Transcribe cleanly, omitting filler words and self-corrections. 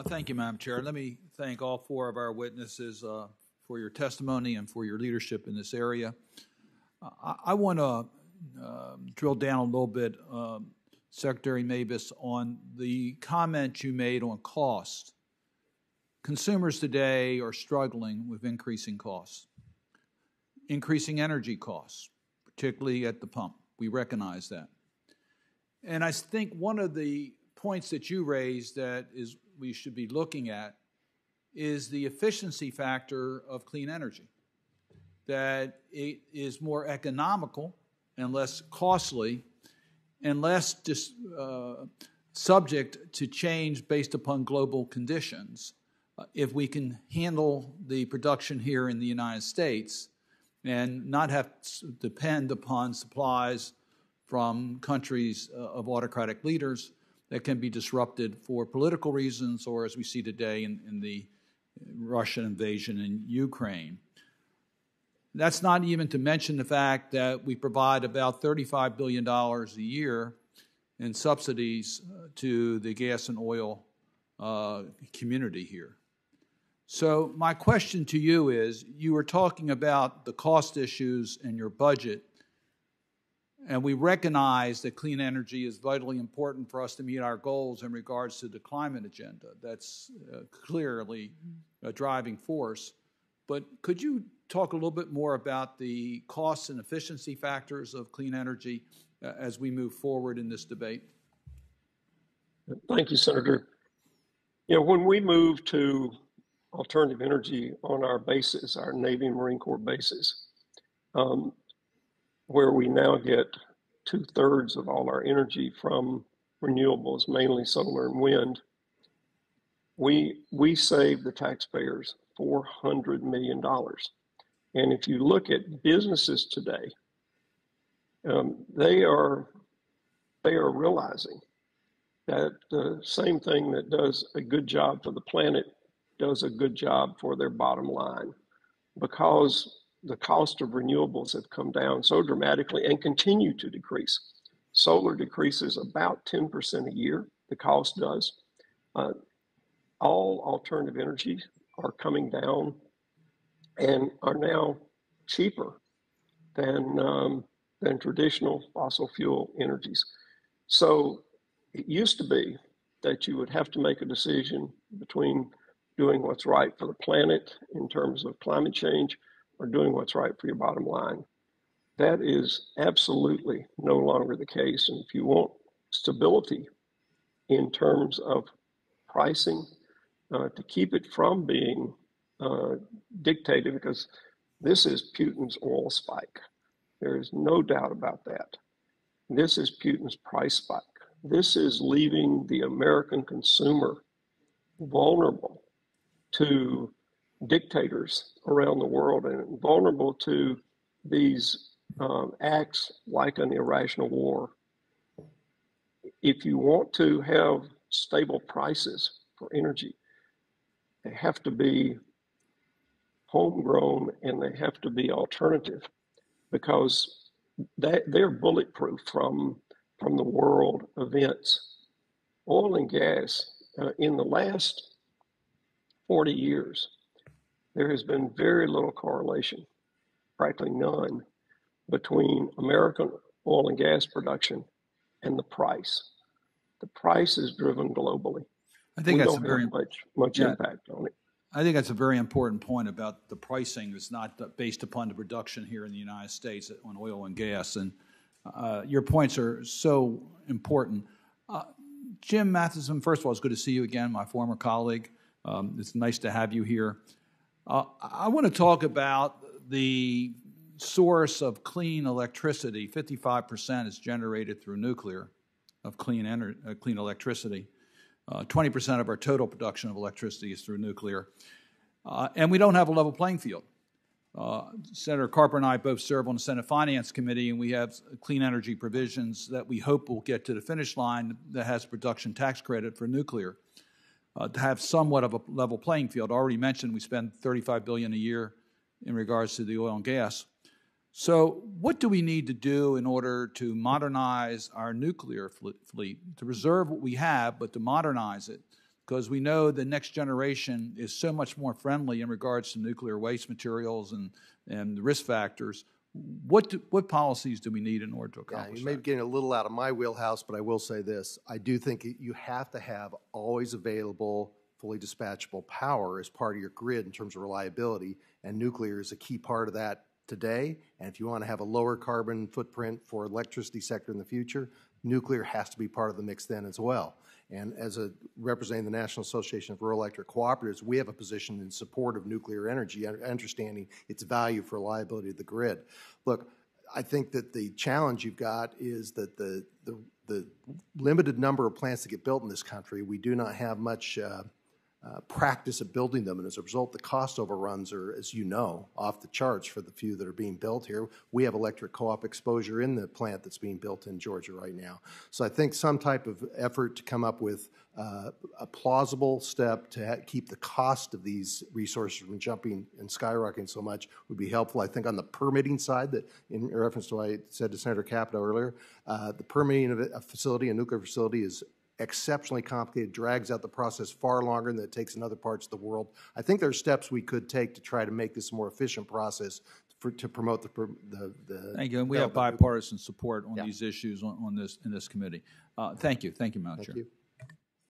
Thank you, Madam Chair. Let me thank all four of our witnesses for your testimony and for your leadership in this area. I want to drill down a little bit, Secretary Mabus, on the comment you made on cost. Consumers today are struggling with increasing costs, increasing energy costs, particularly at the pump. We recognize that. And I think one of the points that you raised that is we should be looking at is the efficiency factor of clean energy, that it is more economical and less costly and less subject to change based upon global conditions if we can handle the production here in the United States and not have to depend upon supplies from countries of autocratic leaders that can be disrupted for political reasons or, as we see today, in the Russian invasion in Ukraine. That's not even to mention the fact that we provide about $35 billion a year in subsidies to the gas and oil community here. So my question to you is, you were talking about the cost issues in your budget, and we recognize that clean energy is vitally important for us to meet our goals in regards to the climate agenda. That's clearly a driving force. But could you talk a little bit more about the costs and efficiency factors of clean energy as we move forward in this debate? Thank you, Senator. You know, when we move to alternative energy on our bases, our Navy and Marine Corps bases, where we now get 2/3 of all our energy from renewables, mainly solar and wind, we save the taxpayers $400 million. And if you look at businesses today, they are realizing that the same thing that does a good job for the planet does a good job for their bottom line, because the cost of renewables have come down so dramatically and continue to decrease. Solar decreases about 10% a year, the cost does. All alternative energy are coming down and are now cheaper than traditional fossil fuel energies. So it used to be that you would have to make a decision between doing what's right for the planet in terms of climate change or doing what's right for your bottom line. That is absolutely no longer the case. And if you want stability in terms of pricing, to keep it from being dictated, because this is Putin's oil spike. There is no doubt about that. This is Putin's price spike. This is leaving the American consumer vulnerable to dictators around the world and vulnerable to these acts like an irrational war. If you want to have stable prices for energy, they have to be homegrown and they have to be alternative, because they're bulletproof from the world events. Oil and gas, in the last 40 years, there has been very little correlation, practically none, between American oil and gas production and the price. The price is driven globally. I think we that's don't have much impact on it. I think that's a very important point about the pricing. It's not based upon the production here in the United States on oil and gas. And your points are so important. Jim Matheson, first of all, it's good to see you again, my former colleague. It's nice to have you here. I want to talk about the source of clean electricity. 55% is generated through nuclear of clean electricity. 20% of our total production of electricity is through nuclear. And we don't have a level playing field. Senator Carper and I both serve on the Senate Finance Committee, and we have clean energy provisions that we hope will get to the finish line that has production tax credit for nuclear to have somewhat of a level playing field. I already mentioned we spend $35 billion a year in regards to the oil and gas. So what do we need to do in order to modernize our nuclear fleet, to preserve what we have, but to modernize it because we know the next generation is so much more friendly in regards to nuclear waste materials and the risk factors. What policies do we need in order to accomplish you may be getting a little out of my wheelhouse, but I will say this. I do think you have to have always available, fully dispatchable power as part of your grid in terms of reliability, and nuclear is a key part of that today. And if you want to have a lower carbon footprint for electricity sector in the future, nuclear has to be part of the mix then as well. And as representing the National Association of Rural Electric Cooperatives, we have a position in support of nuclear energy, understanding its value for reliability of the grid. Look, I think that the challenge you've got is that the limited number of plants that get built in this country, we do not have much practice of building them, and as a result, the cost overruns are, as you know, off the charts for the few that are being built here. We have electric co-op exposure in the plant that's being built in Georgia right now. So I think some type of effort to come up with a plausible step to keep the cost of these resources from jumping and skyrocketing so much would be helpful. I think on the permitting side, that in reference to what I said to Senator Capito earlier, the permitting of a facility, a nuclear facility, is exceptionally complicated, drags out the process far longer than it takes in other parts of the world. I think there are steps we could take to try to make this a more efficient process to promote the Thank you. And we have bipartisan support on these issues in this committee. Thank you. Thank you, Madam Chair. Thank you.